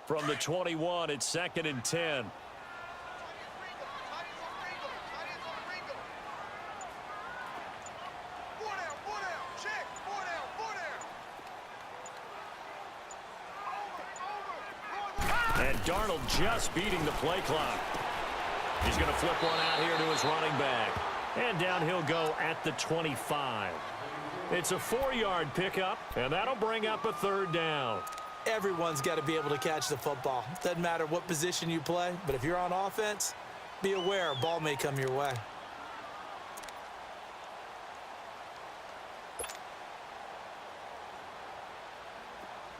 From the 21, it's 2nd and 10. And Darnold just beating the play clock. He's going to flip one out here to his running back. And down he'll go at the 25. It's a 4-yard pickup, and that'll bring up a 3rd down. Everyone's got to be able to catch the football. Doesn't matter what position you play, but if you're on offense, be aware a ball may come your way.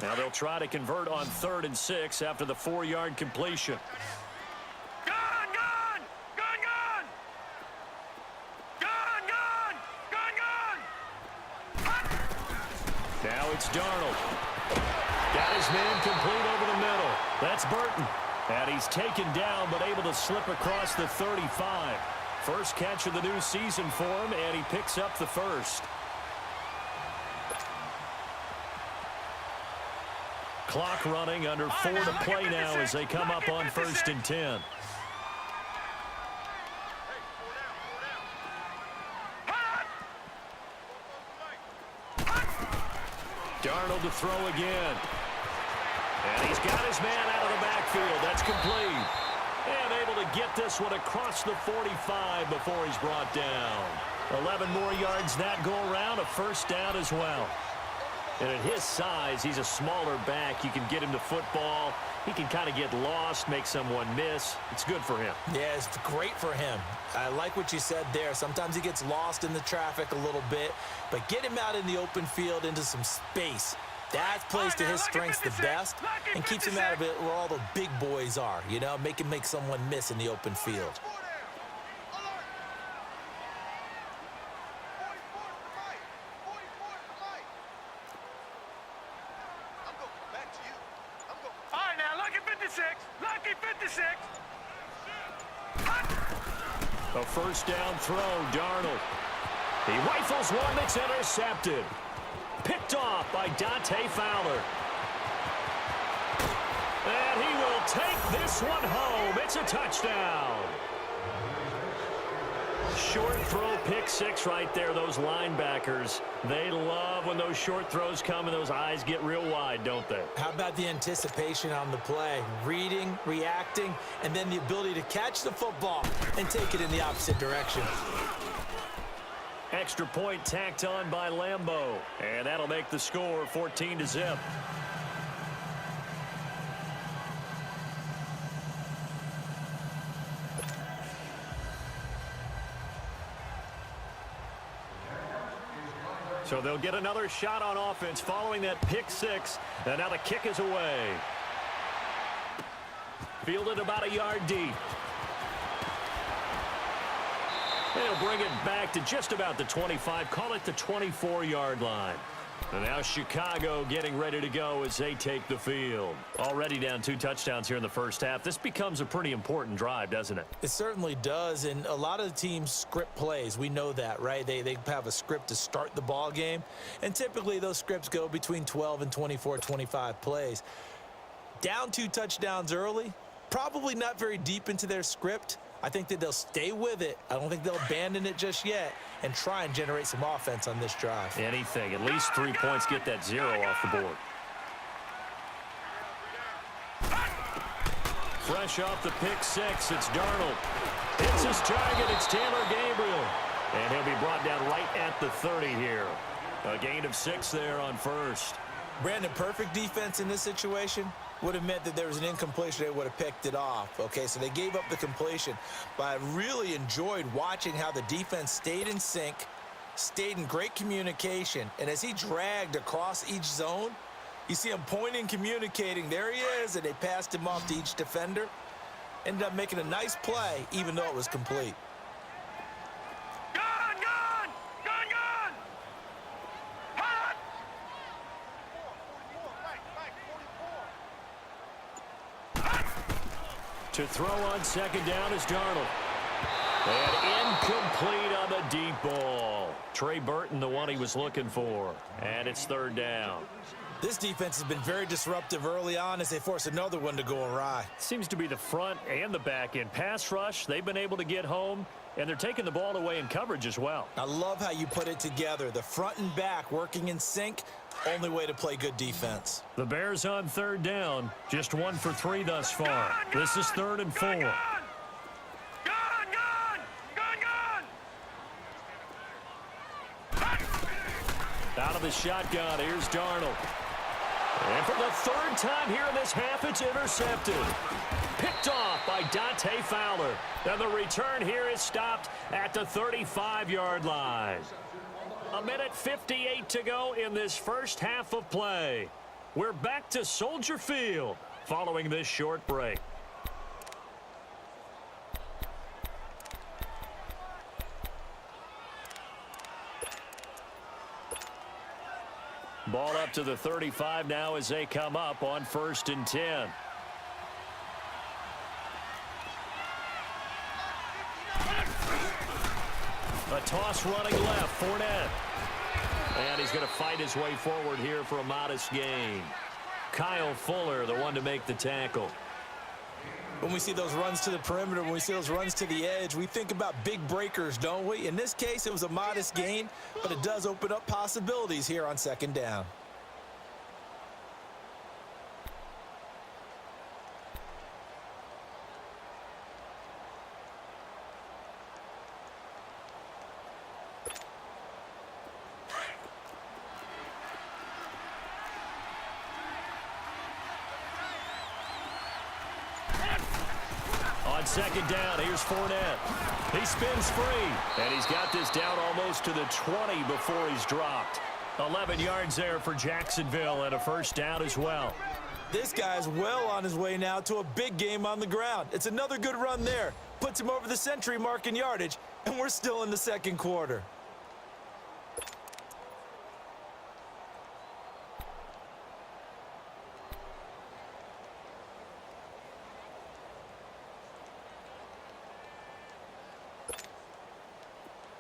Now they'll try to convert on 3rd and 6 after the 4-yard completion. Now it's Darnold. Got his man complete over the middle. That's Burton. And he's taken down but able to slip across the 35. First catch of the new season for him, and he picks up the first. Clock running, under 4 to play now as they come up on 1st and 10. Darnold to throw again. And he's got his man out of the backfield. That's complete. And able to get this one across the 45 before he's brought down. 11 more yards that go around, a 1st down as well. And at his size, he's a smaller back. You can get him to football. He can kind of get lost, make someone miss. It's good for him. Yeah, it's great for him. I like what you said there. Sometimes he gets lost in the traffic a little bit, but get him out in the open field into some space. That plays to his strengths the best and keeps him out of it where all the big boys are, you know, make him make someone miss in the open field. A 1st down throw, Darnold. He rifles one that's intercepted. Picked off by Dante Fowler. And he will take this one home. It's a touchdown. Short throw, pick 6 right there. Those linebackers, they love when those short throws come and those eyes get real wide, don't they? How about the anticipation on the play? Reading, reacting, and then the ability to catch the football and take it in the opposite direction. Extra point tacked on by Lambeau. And that'll make the score 14-0. So they'll get another shot on offense following that pick 6. And now the kick is away. Fielded about a yard deep. They'll bring it back to just about the 25. Call it the 24-yard line. And now Chicago getting ready to go as they take the field. Already down 2 touchdowns here in the first half. This becomes a pretty important drive, doesn't it? It certainly does, and a lot of the teams script plays. We know that, right? They have a script to start the ball game, and typically those scripts go between 12 and 24, 25 plays. Down 2 touchdowns early, probably not very deep into their script. I think that they'll stay with it. I don't think they'll abandon it just yet and try and generate some offense on this drive. Anything. At least 3 points, get that 0 off the board. Fresh off the pick 6, it's Darnold. It's his target. It's Taylor Gabriel. And he'll be brought down right at the 30 here. A gain of 6 there on 1st. Brandon, perfect defense in this situation would have meant that there was an incompletion. They would have picked it off. Okay, so they gave up the completion. But I really enjoyed watching how the defense stayed in sync, stayed in great communication. And as he dragged across each zone, you see him pointing, communicating. There he is, and they passed him off to each defender. Ended up making a nice play, even though it was complete. To throw on 2nd down is Darnold. And incomplete on the deep ball. Trey Burton, the one he was looking for. And it's 3rd down. This defense has been very disruptive early on as they force another one to go awry. Seems to be the front and the back end. Pass rush, they've been able to get home, and they're taking the ball away in coverage as well. I love how you put it together. The front and back working in sync, only way to play good defense. The Bears on third down, just 1 for 3 thus far. This is 3rd and 4. Out of the shotgun, here's Darnold. And for the 3rd time here in this half, it's intercepted. Picked off by Dante Fowler. And the return here is stopped at the 35-yard line. 1:58 to go in this first half of play. We're back to Soldier Field following this short break. Ball up to the 35 now as they come up on 1st and 10. A toss running left, Fournette. And he's going to fight his way forward here for a modest gain. Kyle Fuller, the one to make the tackle. When we see those runs to the perimeter, when we see those runs to the edge, we think about big breakers, don't we? In this case, it was a modest gain, but it does open up possibilities here on 2nd down. On 2nd down, here's Fournette. He spins free, and he's got this down almost to the 20 before he's dropped. 11 yards there for Jacksonville and a 1st down as well. This guy's well on his way now to a big game on the ground. It's another good run there. Puts him over the century mark in yardage, and we're still in the 2nd quarter.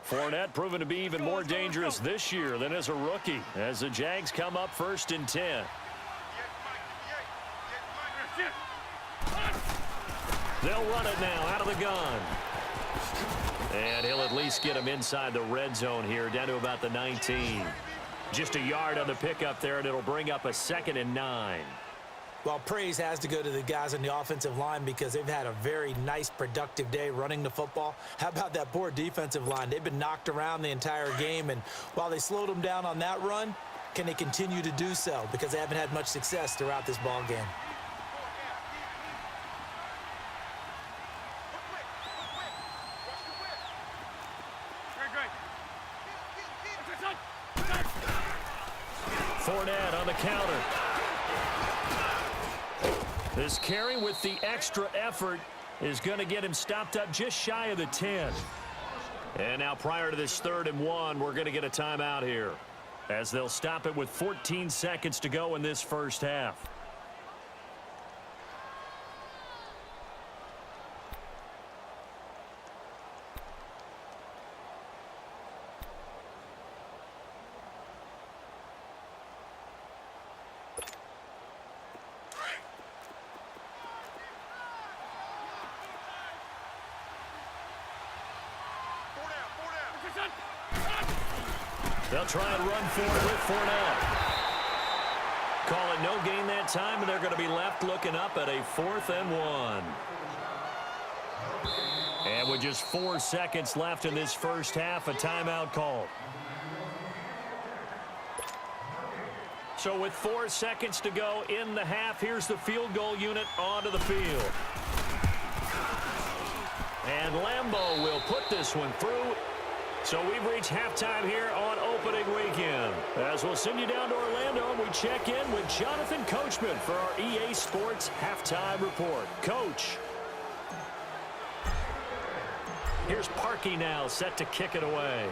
Fournette proven to be even more dangerous this year than as a rookie as the Jags come up 1st and 10. They'll run it now out of the gun. And he'll at least get him inside the red zone here, down to about the 19. Just a yard on the pickup there, and it'll bring up a 2nd and 9. Well, praise has to go to the guys on the offensive line because they've had a very nice, productive day running the football. How about that poor defensive line? They've been knocked around the entire game, and while they slowed them down on that run, can they continue to do so? Because they haven't had much success throughout this ball game. Fournette on the counter. This carry with the extra effort is going to get him stopped up just shy of the 10. And now prior to this 3rd and 1, we're going to get a timeout here as they'll stop it with 14 seconds to go in this first half. They'll try and run for it with Fournette. Call it no gain that time, and they're going to be left looking up at a 4th and 1. And with just 4 seconds left in this first half, a timeout called. So with 4 seconds to go in the half, here's the field goal unit onto the field. And Lambeau will put this one through. So we've reached halftime here on opening weekend. As we'll send you down to Orlando, and we check in with Jonathan Coachman for our EA Sports Halftime Report. Coach. Here's Parkey now, set to kick it away.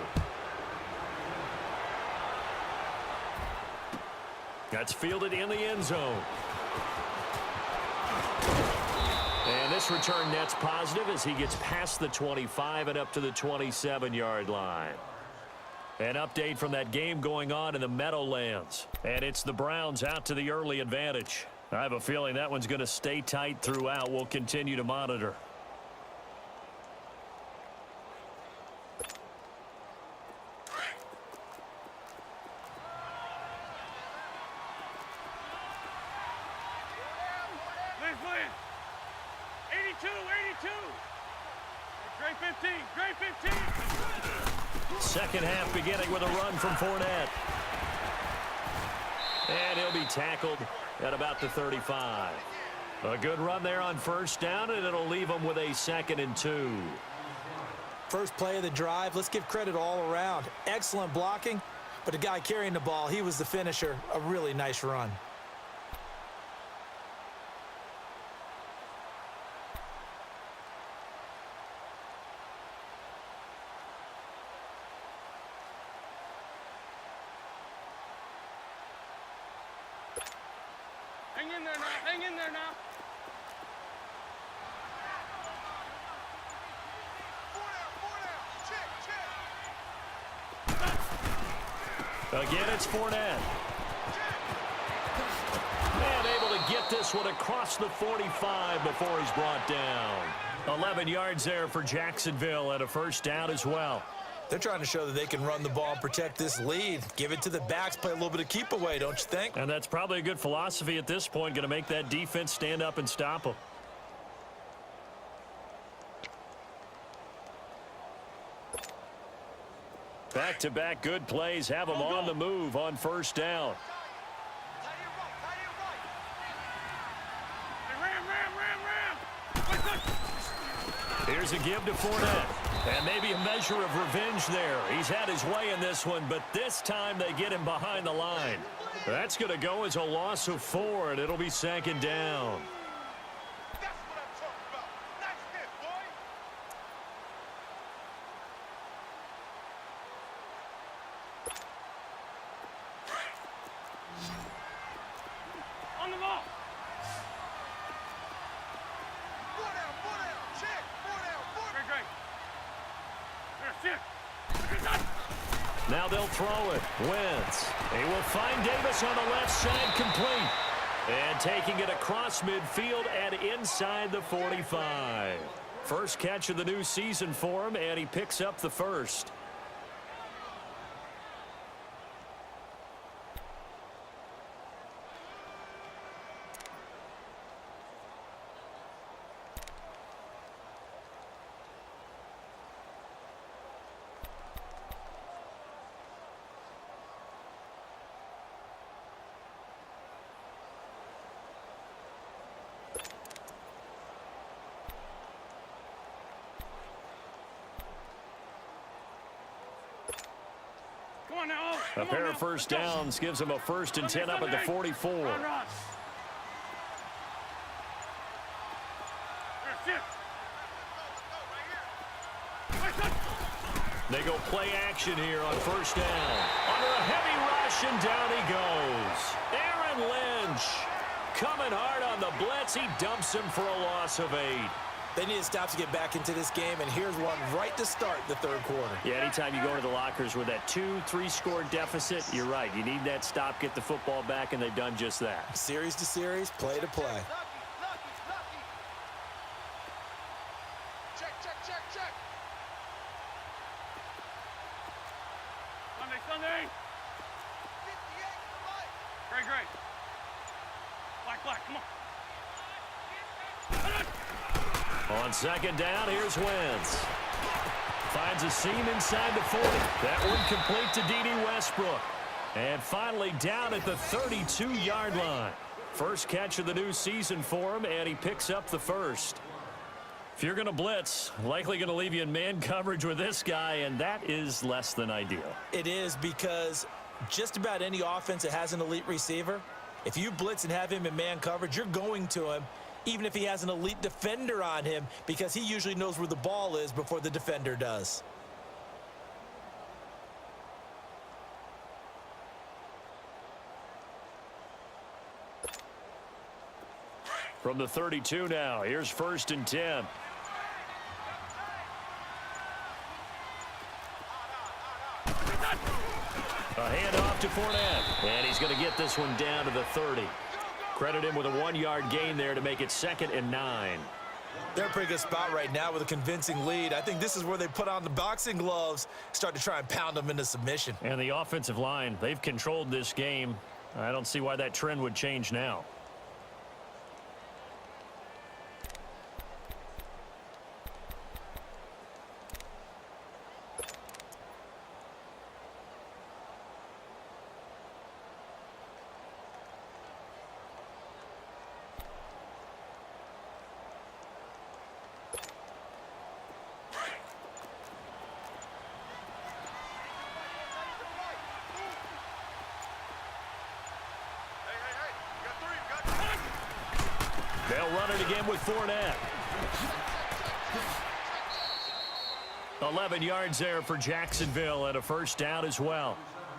That's fielded in the end zone. And this return net's positive as he gets past the 25 and up to the 27-yard line. An update from that game going on in the Meadowlands. And it's the Browns out to the early advantage. I have a feeling that one's going to stay tight throughout. We'll continue to monitor. Liz. 82. Great 15. Second half beginning with a run from Fournette. And he'll be tackled at about the 35. A good run there on first down, and it'll leave him with a 2nd and 2. First play of the drive, let's give credit all around. Excellent blocking, but the guy carrying the ball, he was the finisher. A really nice run. Hang in there now. Again, it's Fournette. And able to get this one across the 45 before he's brought down. 11 yards there for Jacksonville and a first down as well. They're trying to show that they can run the ball and protect this lead. Give it to the backs, play a little bit of keep away, don't you think? And that's probably a good philosophy at this point, going to make that defense stand up and stop them. Back-to-back good plays have them on the move on first down. Here's a give to Fournette. And maybe a measure of revenge there. He's had his way in this one, but this time they get him behind the line. That's going to go as a loss of 4, and it'll be 2nd down. That's what I'm talking about. Nice hit, boy. On the ball. 4 down. Check. 4 down. Great. Now they'll throw it. Wentz. He will find Davis on the left side, complete. And taking it across midfield and inside the 45. First catch of the new season for him, and he picks up the first. A pair of first downs gives him a 1st and 10 up at the 44. They go play action here on first down. Under a heavy rush, and down he goes. Aaron Lynch coming hard on the blitz. He dumps him for a loss of 8. They need to stop to get back into this game, and here's one right to start the third quarter. Yeah, anytime you go into the lockers with that 2-3 score deficit, you're right. You need that stop, get the football back, and they've done just that. Series to series, play to play. Check. Sunday. 58 for life. Great. Black, come on. On second down, here's Wentz. Finds a seam inside the 40. That one complete to D.D. Westbrook. And finally down at the 32-yard line. First catch of the new season for him, and he picks up the first. If you're going to blitz, likely going to leave you in man coverage with this guy, and that is less than ideal. It is, because just about any offense that has an elite receiver, if you blitz and have him in man coverage, you're going to him, even if he has an elite defender on him, because he usually knows where the ball is before the defender does. From the 32 now, here's 1st and 10. A handoff to Fournette. And he's going to get this one down to the 30. Credit him with a 1-yard gain there to make it 2nd and 9. They're in a pretty good spot right now with a convincing lead. I think this is where they put on the boxing gloves, start to try and pound them into submission. And the offensive line, they've controlled this game. I don't see why that trend would change now. They'll run it again with Fournette. 11 yards there for Jacksonville and a first down as well.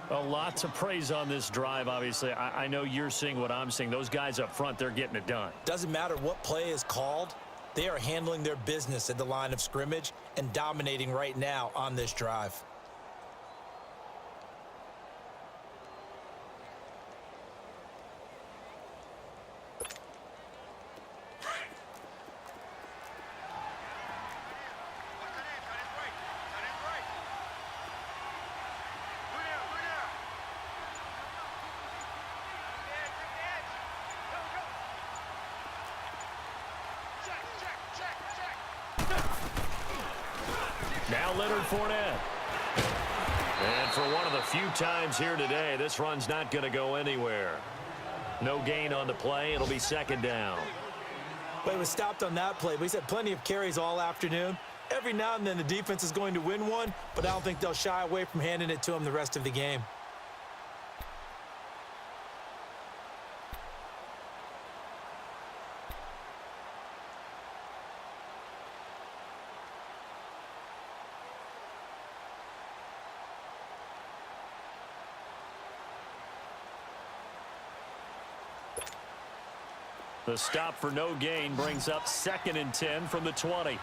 A lot to praise on this drive, obviously. I know you're seeing what I'm seeing. Those guys up front, they're getting it done. Doesn't matter what play is called. They are handling their business at the line of scrimmage and dominating right now on this drive. Now Leonard Fournette. And for one of the few times here today, this run's not going to go anywhere. No gain on the play. It'll be 2nd down. Well, he was stopped on that play, but he's had plenty of carries all afternoon. Every now and then the defense is going to win one, but I don't think they'll shy away from handing it to him the rest of the game. The stop for no gain brings up 2nd and 10 from the 20.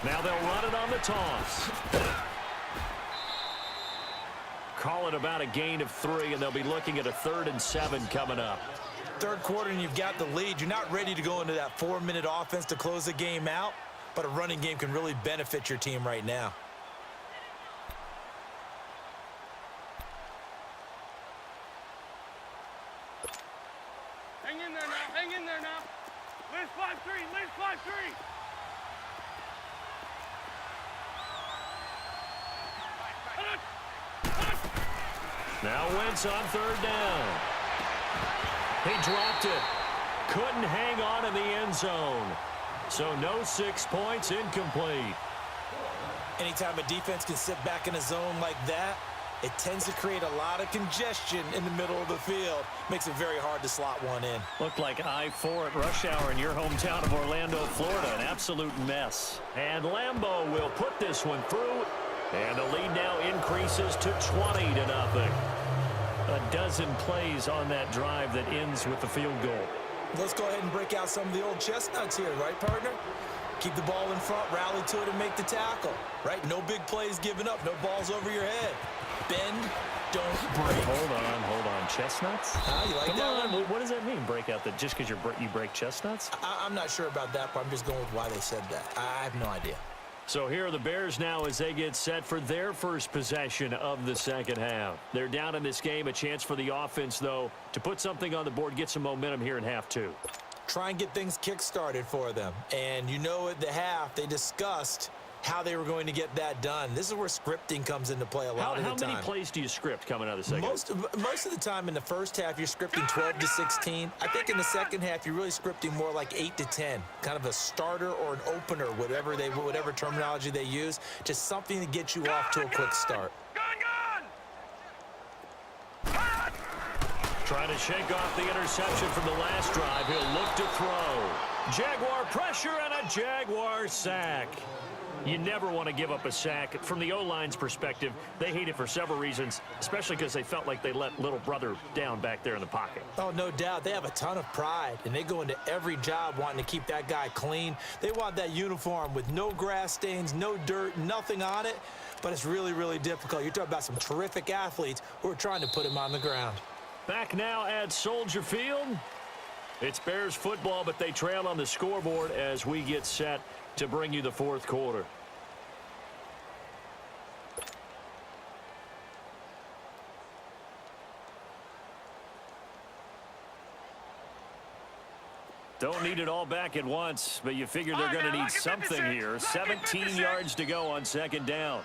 Now they'll run it on the toss. Call it about a gain of 3, and they'll be looking at a 3rd and 7 coming up. Third quarter and you've got the lead. You're not ready to go into that 4-minute offense to close the game out, but a running game can really benefit your team right now. Hang in there now. Hang in there now. Liz 5-3. Liz 5-3. Now Wentz on 3rd down. He dropped it. Couldn't hang on in the end zone. So no 6 points, incomplete. Anytime a defense can sit back in a zone like that, it tends to create a lot of congestion in the middle of the field. Makes it very hard to slot one in. Looked like I-4 at rush hour in your hometown of Orlando, Florida. An absolute mess. And Lambeau will put this one through. And the lead now increases to 20-0. A dozen plays on that drive that ends with the field goal. Let's go ahead and break out some of the old chestnuts here, right, partner? Keep the ball in front, rally to it, and make the tackle, right? No big plays given up, no balls over your head. Bend, don't break. Hold on. Chestnuts? You like Come that on. one? What does that mean, break out? That just because you break chestnuts? I'm not sure about that, but I'm just going with why they said that. I have no idea. So here are the Bears now as they get set for their first possession of the second half. They're down in this game. A chance for the offense, though, to put something on the board, get some momentum here in half 2. Try and get things kick-started for them. And you know at the half, they discussed how they were going to get that done. This is where scripting comes into play a lot of the time. How many plays do you script coming out of the second? Most of the time in the first half, you're scripting 12 to 16. I think in the second half, you're really scripting more like 8 to 10. Kind of a starter or an opener, whatever terminology they use. Just something to get you off to a quick start. Trying to shake off the interception from the last drive. He'll look to throw. Jaguar pressure and a Jaguar sack. You never want to give up a sack. From the O-line's perspective, they hate it for several reasons, especially because they felt like they let little brother down back there in the pocket. Oh, no doubt. They have a ton of pride, and they go into every job wanting to keep that guy clean. They want that uniform with no grass stains, no dirt, nothing on it, but it's really, really difficult. You're talking about some terrific athletes who are trying to put him on the ground. Back now at Soldier Field. It's Bears football, but they trail on the scoreboard as we get set to bring you the fourth quarter. Don't need it all back at once, but you figure they're going to need something here. 17 yards to go on second down.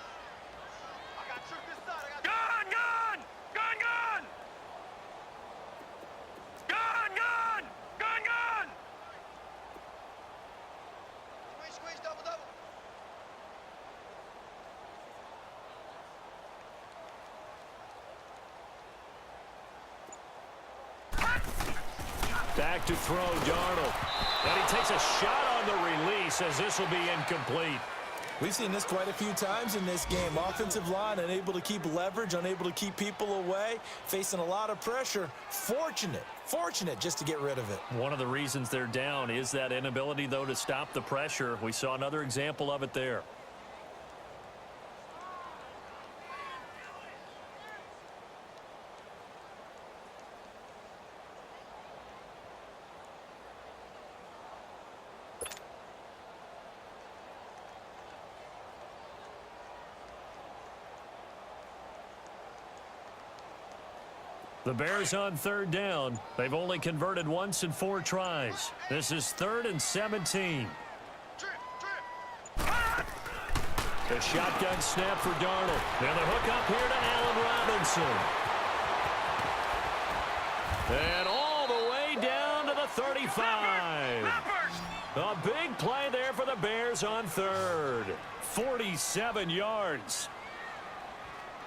Back to throw, Darnold. And he takes a shot on the release as this will be incomplete. We've seen this quite a few times in this game. Offensive line unable to keep leverage, unable to keep people away, facing a lot of pressure. Fortunate just to get rid of it. One of the reasons they're down is that inability, though, to stop the pressure. We saw another example of it there. The Bears on third down. They've only converted once in 4 tries. This is 3rd and 17. The shotgun snap for Darnold. And the hook up here to Allen Robinson. And all the way down to the 35. A big play there for the Bears on 3rd. 47 yards.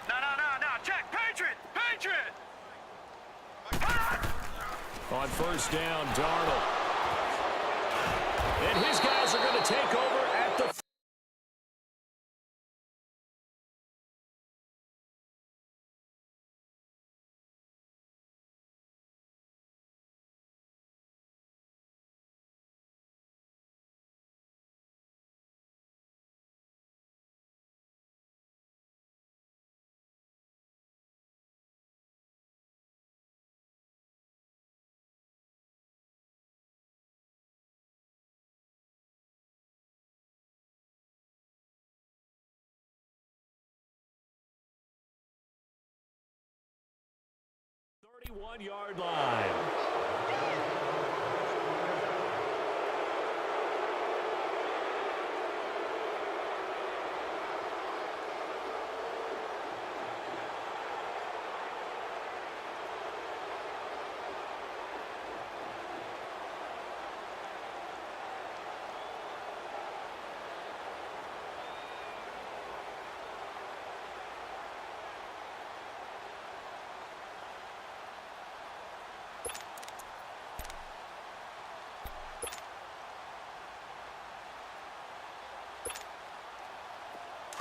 No. Check. Patriot. On first down, Darnold. And his guys are going to take over at the... One-yard line.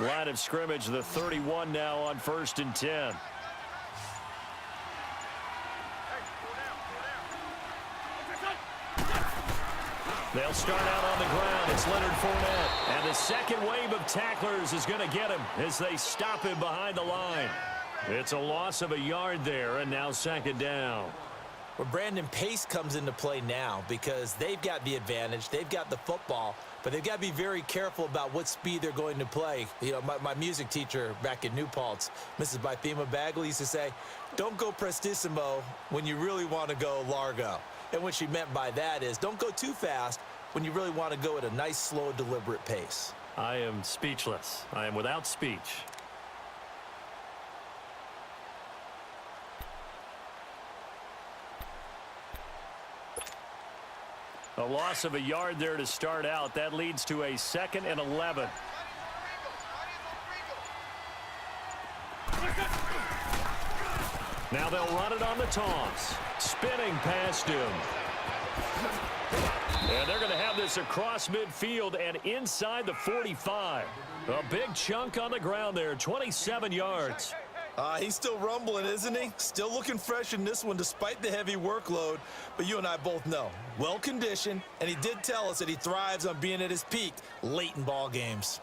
Line of scrimmage, the 31 now on 1st and 10. They'll start out on the ground. It's Leonard Fournette. And the second wave of tacklers is going to get him as they stop him behind the line. It's a loss of a yard there, and now 2nd down. Well, Brandon, pace comes into play now because they've got the advantage. They've got the football, but they've got to be very careful about what speed they're going to play. You know, my music teacher back in New Paltz, Mrs. Bythema Bagley, used to say, don't go prestissimo when you really want to go largo. And what she meant by that is don't go too fast when you really want to go at a nice, slow, deliberate pace. I am speechless. I am without speech. A loss of a yard there to start out. That leads to a 2nd and 11. Now they'll run it on the toss. Spinning past him. And they're going to have this across midfield and inside the 45. A big chunk on the ground there, 27 yards. He's still rumbling, isn't he? Still looking fresh in this one despite the heavy workload. But you and I both know, well-conditioned, and he did tell us that he thrives on being at his peak late in ball games.